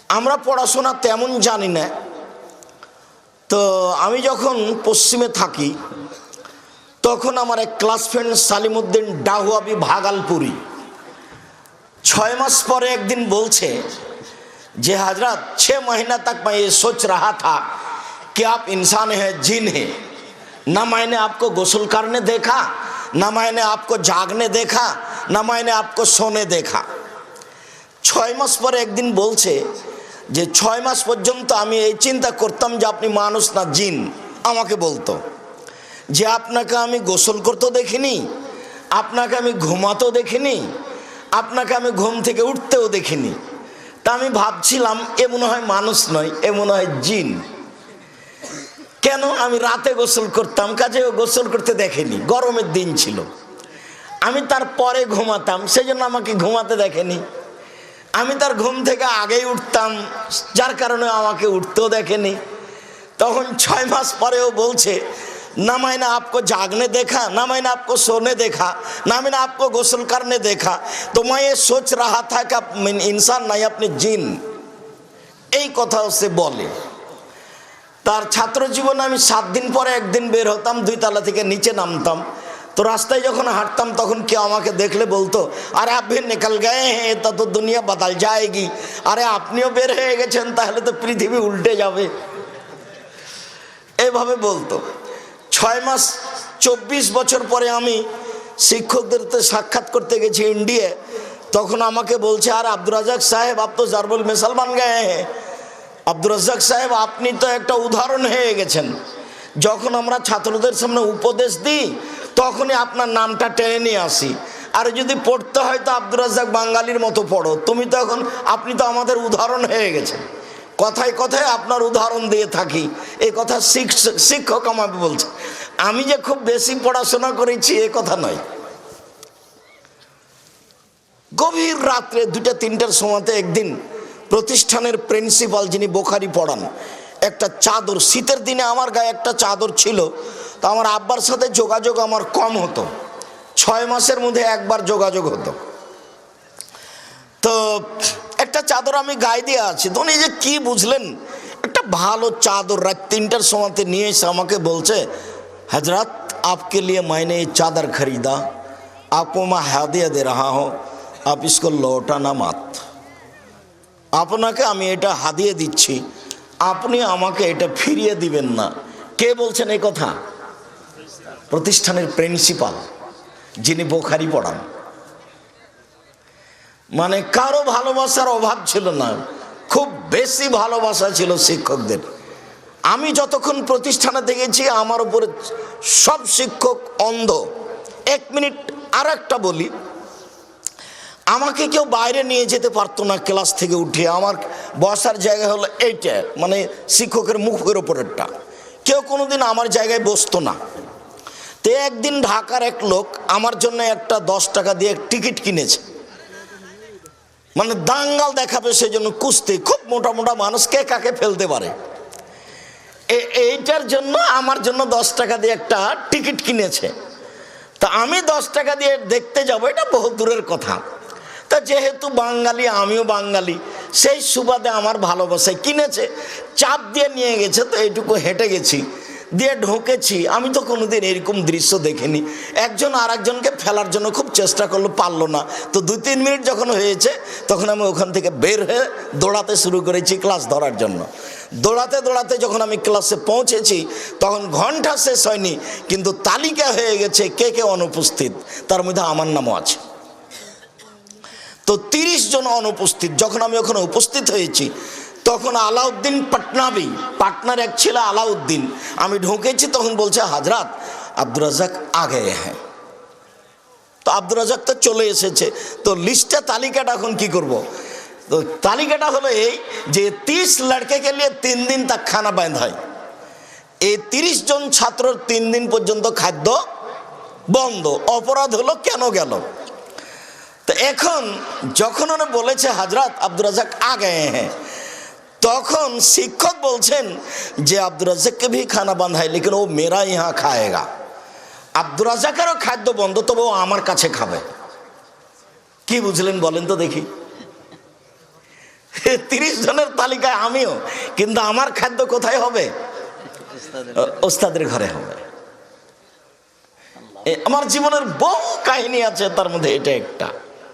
আমরা পড়াশোনা তেমন জানি না। তো আমি যখন পশ্চিমে থাকি তখন আমার এক ক্লাস ফ্রেন্ড সালিমউদ্দিন ডাহুয়াবি ভাগালপুরি 6 मास পরে একদিন বলছে যে हजरत 6 महीना तक मैं ये सोच रहा था कि आप इंसान हैं जिन हैं। ना मैंने आपको गुस्ल करने देखा, ना मैंने आपको जागने देखा, ना मैंने आपको सोने देखा। 6 मास পরে একদিন বলছে যে 6 मास পর্যন্ত আমি এই চিন্তা করতাম যে আপনি মানুষ না জিন। আমাকে বলতো যে আপনাকে আমি গোসল করতেও দেখিনি, আপনাকে আমি ঘুমাতেও দেখিনি, আপনাকে আমি ঘুম থেকে উঠতেও দেখিনি। তা আমি ভাবছিলাম এ মনে হয় মানুষ নয়, এ মনে হয় জিন। কেন? আমি রাতে গোসল করতাম, কাজে ও গোসল করতে দেখেনি। গরমের দিন ছিল, আমি তারপরে ঘুমাতাম, সেজন্য আমাকে ঘুমাতে দেখেনি। আমি তার ঘুম থেকে আগেই উঠতাম, যার কারণে আমাকে উঠতেও দেখেনি। তখন 6 मास পরেও বলছে ना मैंने आपको जागने देखा, ना मैंने आपको सोने देखा, ना मैंने आपको गुस्ल करने देखा। तो मैं ये सोच रहा था कि आप इंसान नहीं अपने जिन। এই কথা সে বলে। তার ছাত্র জীবনে আমি 7 दिन পরে একদিন বের হতাম, 2 तला থেকে নিচে নামতাম। তো রাস্তায় যখন হাঁটতাম তখন কেউ আমাকে দেখলে বলতো, আরে आप भी निकल गए हैं तो दुनिया बदल जाएगी। আরে আপনিও বের হয়ে গেছেন, তাহলে তো পৃথিবী উল্টে যাবে। এইভাবে বলতো। 6 मास 24 বছর পরে আমি শিক্ষকদের সাক্ষাৎ করতে গেছি ইন্ডিয়া। তখন আমাকে বলছে, আর আব্দুর রাজ্জাক সাহেব आप तो ज़रबुल मिसाल बन गए हैं। আব্দুর রাজ্জাক সাহেব আপনি তো একটা উদাহরণ হয়ে গেছেন। যখন আমরা ছাত্রদের সামনে উপদেশ দিই তখনই আপনার নামটা টেনে নিয়ে আসি। আর যদি পড়তে হয় তো আব্দুর রাজ্জাক বাঙালির মতো পড়ো। তুমি তো এখন, আপনি তো আমাদের উদাহরণ হয়ে গেছেন। কথায় কথায় আপনার উদাহরণ দিয়ে থাকি। এই কথা শিক্ষক আমাকে বলছে। আমি যে খুব বেশি পড়াশোনা করেছি এ কথা নয়। গভীর রাত্রে 2টা-3টার সময়তে একদিন প্রতিষ্ঠানের প্রিন্সিপাল, যিনি বোখারি পড়ান, একটা চাদর, শীতের দিনে আমার গায়ে একটা চাদর ছিল। তো আমার আব্বার সাথে যোগাযোগ আমার কম হতো, 6 মাসের মধ্যে একবার যোগাযোগ হতো। তো একটা চাদর আমি গায়ে দিয়ে আছি। তো উনি যে কি বুঝলেন, একটা ভালো চাদর রাত 3টার সময়তে নিয়ে এসে আমাকে বলছে, हजरत आपके लिए मैंने ये चादर खरीदा, आपको मैं हदिया दे रहा हूँ, आप इसको लौटाना मत। আপনাকে আমি এটা হাদিয়ে দিচ্ছি, আপনি আমাকে এটা ফিরিয়ে দিবেন না। কে বলছেন এই কথা? প্রতিষ্ঠানের প্রিন্সিপাল, যিনি বোখারি পড়ান। মানে কারো ভালোবাসার অভাব ছিল না, খুব বেশি ভালোবাসা ছিল শিক্ষকদের। আমি যতক্ষণ প্রতিষ্ঠানে দেখেছি আমার উপরে সব শিক্ষক অন্ধ। 1 মিনিট আর একটা বলি, আমাকে কেউ বাইরে নিয়ে যেতে পারতো না ক্লাস থেকে উঠে। আমার বসার জায়গা হলো এইটা, মানে শিক্ষকের মুখের ওপরেরটা। কেউ কোনোদিন আমার জায়গায় বসতো না। তো একদিন ঢাকার এক লোক আমার জন্য একটা 10 টাকা দিয়ে টিকিট কিনেছে, মানে দাঙ্গাল দেখাবে সেই জন্য কুস্তি। খুব মোটা মোটা মানুষ, কে কাকে ফেলতে পারে, এইটার জন্য আমার জন্য 10 টাকা দিয়ে একটা টিকিট কিনেছে। তা আমি 10 টাকা দিয়ে দেখতে যাব, এটা বহু দূরের কথা। তা যেহেতু বাঙালি, আমিও বাঙালি, সেই সুবাদে আমার ভালোবাসায় কিনেছে, চাপ দিয়ে নিয়ে গেছে। তো এইটুকু হেঁটে গেছি, দিয়ে ঢুকেছি। আমি তো কোনোদিন এরকম দৃশ্য দেখিনি। একজন আর একজনকে ফেলার জন্য খুব চেষ্টা করলো, পারলো না। তো 2-3 মিনিট যখন হয়েছে তখন আমি ওখান থেকে বের হয়ে দৌড়াতে শুরু করেছি ক্লাস ধরার জন্য। দৌড়াতে দৌড়াতে যখন আমি ক্লাসে পৌঁছেছি তখন ঘন্টা শেষ হয়নি, কিন্তু তালিকা হয়ে গেছে কে কে অনুপস্থিত। তার মধ্যে আমার নামও আছে। তো 30 জন অনুপস্থিত। যখন আমি ওখানে উপস্থিত হয়েছি তখন আলাউদ্দিন পাটনাবি, পাটনার এক ছিল আলাউদ্দিন। আমি ঢুকেছি তখন বলছে, हजरत আব্দুর রাজ্জাক आ गए हैं। তো আব্দুর রাজ্জাক তো চলে এসেছে। তো লিস্টটা, তালিকাটা এখন কি করব? তো তালিকাটা হলো এই যে 30 लड़के के लिए 3 दिन तक खाना बंद है। এই 30 জন ছাত্রর 3 দিন পর্যন্ত খাদ্য বন্ধ। অপরাধ হলো কেন গেল? তো এখন যখন উনি বলেছে हजरत আব্দুর রাজ্জাক आ गए हैं, তখন শিক্ষক বলছেন যে আব্দুর রাজ্জাককে भी खाना बंद है लेकिन वो मेरा यहाँ खाएगा। আব্দুর রাজ্জাকেরও খাদ্য বন্ধ, তবে ও আমার কাছে খাবে। কি বুঝলেন বলেন তো দেখি? 30 জনের তালিকায় আমিও, কিন্তু আমার খাদ্য কোথায় হবে? ওস্তাদের ঘরে হবে। আমার জীবনের বহু কাহিনী আছে, তার মধ্যে এটা একটা।